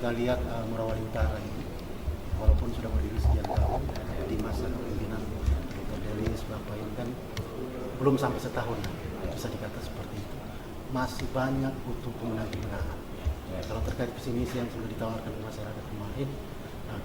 kita lihat Morowali Utara ini, walaupun sudah berdiri sekian tahun di masa kepemimpinan Dr. Delis Bapak ini kan belum sampai setahun, bisa dikata seperti itu, masih banyak butuh pemenahan. Kalau terkait visi misi yang sudah ditawarkan ke masyarakat kemarin,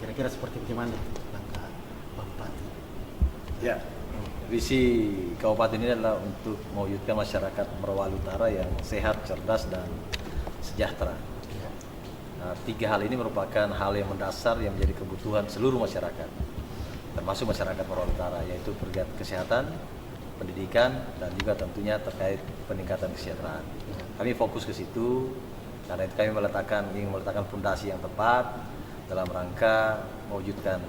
kira-kira seperti bagaimana langkah Pak Bupati? Ya, visi kabupaten ini adalah untuk mewujudkan masyarakat Morowali Utara yang sehat, cerdas, dan sejahtera. Nah, 3 hal ini merupakan hal yang mendasar yang menjadi kebutuhan seluruh masyarakat, termasuk masyarakat Morowali Utara, yaitu terkait kesehatan, pendidikan, dan juga tentunya terkait peningkatan kesejahteraan. Kami fokus ke situ, karena itu kami ingin meletakkan fondasi yang tepat dalam rangka mewujudkan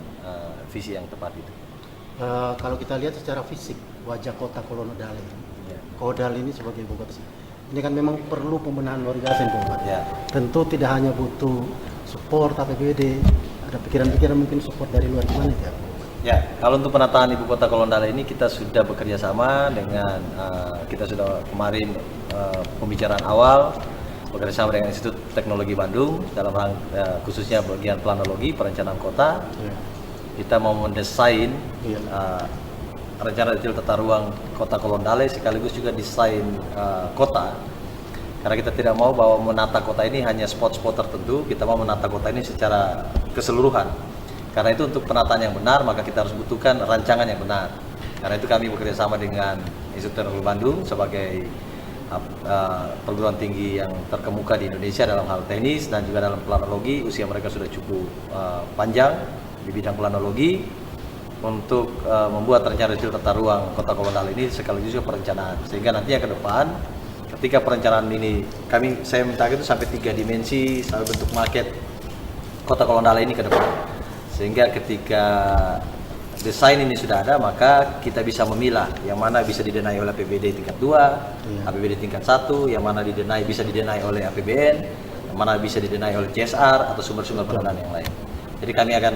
visi yang tepat itu. Kalau kita lihat secara fisik wajah kota Kolonodale, Kodal ini sebagai ibu kota, ini kan memang perlu pembenahan luar biasa Pak Bupati. Tentu tidak hanya butuh support APBD, ada pikiran-pikiran mungkin support dari luar gimana ya? Ya, kalau untuk penataan ibu kota Kolonodale ini kita sudah bekerja sama dengan kita sudah kemarin pembicaraan awal bekerja sama dengan Institut Teknologi Bandung dalam khususnya bagian planologi perencanaan kota. Kita mau mendesain rencana detail tata ruang kota Kolonodale sekaligus juga desain kota, karena kita tidak mau bahwa menata kota ini hanya spot-spot tertentu, kita mau menata kota ini secara keseluruhan. Karena itu untuk penataan yang benar maka kita harus butuhkan rancangan yang benar. Karena itu kami bekerja sama dengan Institut Teknologi Bandung sebagai perguruan tinggi yang terkemuka di Indonesia dalam hal teknis dan juga dalam planologi. Usia mereka sudah cukup panjang di bidang planologi untuk membuat rencana detail tata ruang kota Kolonodale ini sekaligus juga perencanaan, sehingga nantinya ke depan ketika perencanaan ini saya minta itu sampai 3 dimensi sampai bentuk maket kota Kolonodale ini ke depan, sehingga ketika desain ini sudah ada maka kita bisa memilah yang mana bisa didenai oleh APBD tingkat 2, APBD tingkat 1, yang mana bisa didenai oleh APBN, yang mana bisa didenai oleh CSR atau sumber-sumber pendanaan yang lain. Jadi kami akan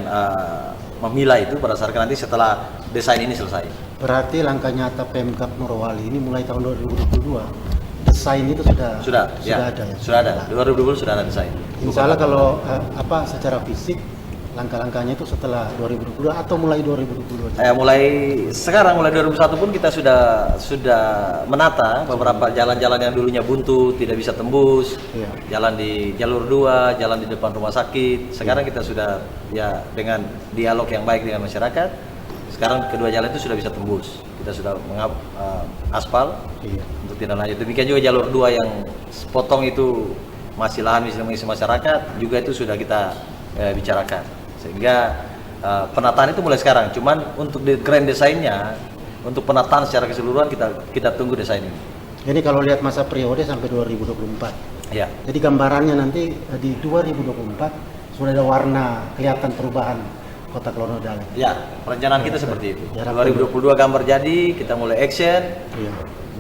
memilah itu berdasarkan nanti setelah desain ini selesai. Berarti langkah nyata Pemkab Morowali ini mulai tahun 2022 desain itu sudah ada ya? Sudah ada. 2020 sudah ada desain. Insya Allah kalau secara fisik langkah-langkahnya itu setelah 2022 atau mulai 2022? Mulai 2021 pun kita sudah menata beberapa jalan-jalan yang dulunya buntu, tidak bisa tembus, jalan di jalur 2, jalan di depan rumah sakit. Sekarang kita sudah dengan dialog yang baik dengan masyarakat, sekarang kedua jalan itu sudah bisa tembus. Kita sudah aspal untuk tidak lanjut. Demikian juga jalur 2 yang sepotong itu masih lahan mengisi masyarakat, juga itu sudah kita bicarakan. Sehingga penataan itu mulai sekarang. Cuman untuk grand desainnya, untuk penataan secara keseluruhan kita tunggu desain ini. Jadi kalau lihat masa periode sampai 2024. Ya. Jadi gambarannya nanti di 2024 sudah ada warna kelihatan perubahan kota Kolonodale. Ya, perencanaan kita seperti itu. 2022 gambar jadi, kita mulai action.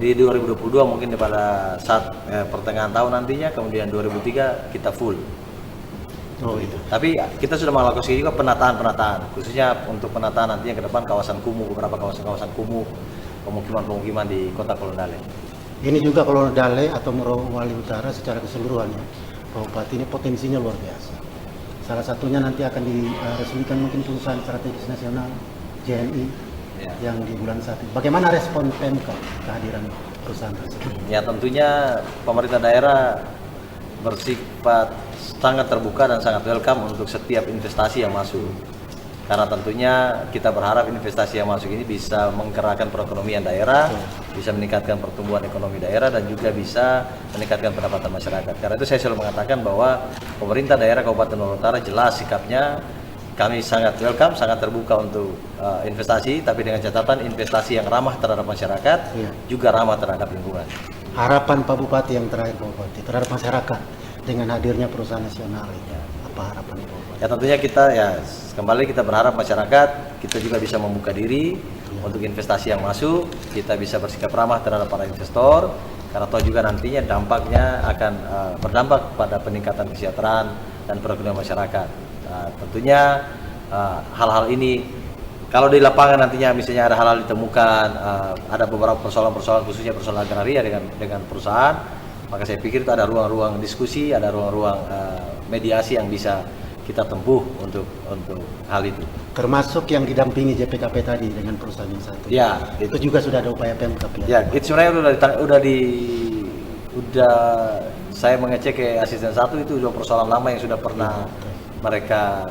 Di 2022 mungkin pada saat pertengahan tahun nantinya, kemudian 2003 kita full. Itu. Tapi kita sudah melakukan juga penataan, khususnya untuk penataan nantinya ke depan kawasan kumuh, beberapa kawasan kumuh, pemukiman di kota Kolonodale. Ini juga Kolonodale atau Morowali Utara secara keseluruhan ya, Pak Bupati, ini potensinya luar biasa. Salah satunya nanti akan diresmikan mungkin perusahaan strategis nasional JNI yang di bulan 1. Bagaimana respon Pemkab kehadiran perusahaan tersebut? Ya tentunya pemerintah daerah bersifat sangat terbuka dan sangat welcome untuk setiap investasi yang masuk. Karena tentunya kita berharap investasi yang masuk ini bisa menggerakkan perekonomian daerah, bisa meningkatkan pertumbuhan ekonomi daerah, dan juga bisa meningkatkan pendapatan masyarakat. Karena itu saya selalu mengatakan bahwa pemerintah daerah Kabupaten Morowali Utara jelas sikapnya, kami sangat welcome, sangat terbuka untuk investasi, tapi dengan catatan investasi yang ramah terhadap masyarakat, juga ramah terhadap lingkungan. Harapan Pak Bupati yang terakhir Pak Bupati terhadap masyarakat dengan hadirnya perusahaan nasional ini, apa harapan Pak Bupati? Ya tentunya kita berharap masyarakat kita juga bisa membuka diri untuk investasi yang masuk, kita bisa bersikap ramah terhadap para investor, karena toh juga nantinya dampaknya akan berdampak pada peningkatan kesejahteraan dan perekonomian masyarakat. Tentunya hal-hal ini kalau di lapangan nantinya misalnya ada hal-hal ditemukan, ada beberapa persoalan-persoalan khususnya persoalan agraria dengan perusahaan, Maka saya pikir itu ada ruang-ruang diskusi, ada ruang-ruang mediasi yang bisa kita tempuh untuk hal itu. Termasuk yang didampingi JPKP tadi dengan perusahaan yang satu. Ya, itu juga sudah ada upaya Pemkap ya. Ya, itu sebenarnya udah saya mengecek ke asisten satu, itu sudah persoalan lama yang sudah pernah mereka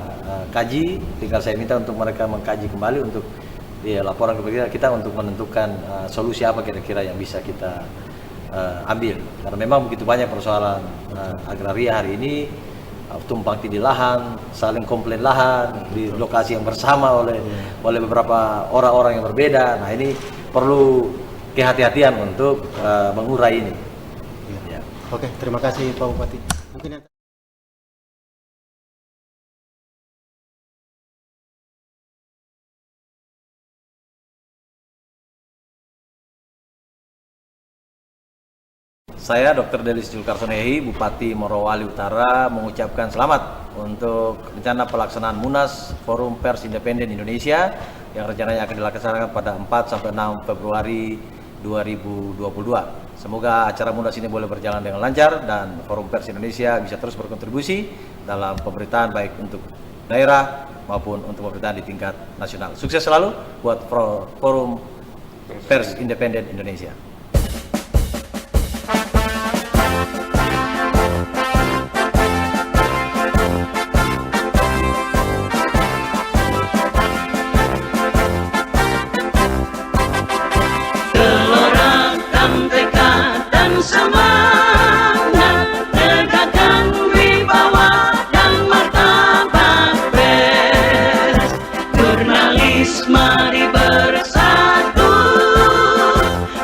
kaji. Tinggal saya minta untuk mereka mengkaji kembali untuk laporan kepada kita untuk menentukan solusi apa kira-kira yang bisa kita ambil. Karena memang begitu banyak persoalan agraria hari ini, tumpang tindih lahan, saling komplain lahan di lokasi yang bersama oleh beberapa orang-orang yang berbeda. Nah, ini perlu kehati-hatian untuk mengurai ini. Ya. Oke, terima kasih Pak Bupati. Mungkin yang... Saya Dr. Delis Julkarsonehi, Bupati Morowali Utara, mengucapkan selamat untuk rencana pelaksanaan Munas Forum Pers Independen Indonesia yang rencananya akan dilaksanakan pada 4-6 Februari 2022. Semoga acara Munas ini boleh berjalan dengan lancar dan Forum Pers Indonesia bisa terus berkontribusi dalam pemerintahan baik untuk daerah maupun untuk pemerintahan di tingkat nasional. Sukses selalu buat Forum Pers Independen Indonesia. Semangat tegakkan wibawa dan martabat pers. Jurnalis mari bersatu,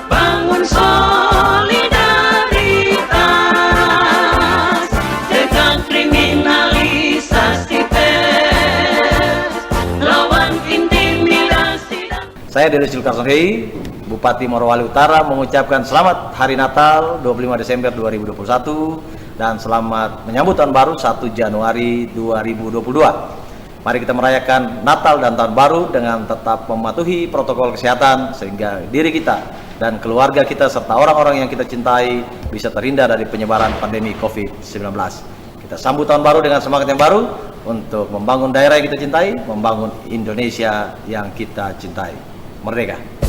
bangun solidaritas, cegah kriminalisasi pers, lawan intimidasi dan... Saya Delis Julkarsonehi, Bupati Morowali Utara, mengucapkan selamat Hari Natal 25 Desember 2021 dan selamat menyambut Tahun Baru 1 Januari 2022. Mari kita merayakan Natal dan Tahun Baru dengan tetap mematuhi protokol kesehatan sehingga diri kita dan keluarga kita serta orang-orang yang kita cintai bisa terhindar dari penyebaran pandemi COVID-19. Kita sambut Tahun Baru dengan semangat yang baru untuk membangun daerah yang kita cintai, membangun Indonesia yang kita cintai. Merdeka!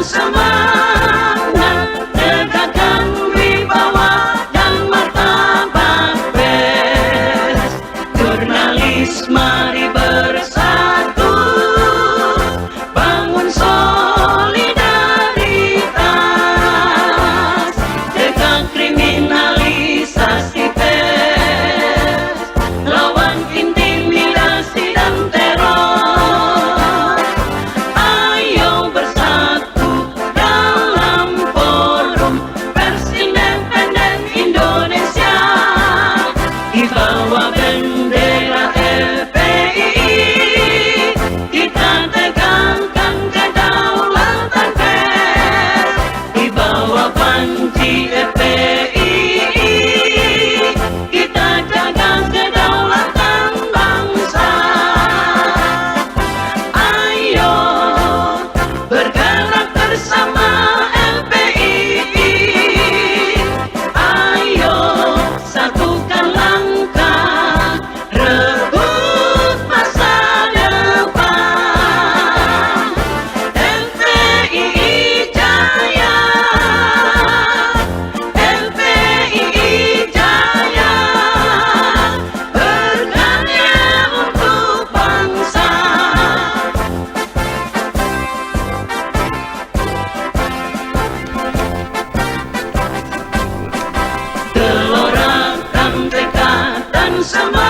Semangat tegakkan wibawa dan martabat pers. Jurnalis mari bersatu, bangun solidaritas, cegah kriminalisasi pers, lawan intimidasi dan teror. Ayo bersatu dalam Forum Pers Independen Indonesia, di bawah bendera FPI kita tegakkan kedaulatan pers, di bawah panji FPI kita jaga kedaulatan bangsa. Ayo bergerak bersama LPI, ayo satukan langkah, rebut masa depan. LPI Jaya, LPI Jaya, berkarya untuk bangsa. Gelora dan tekad dan semangat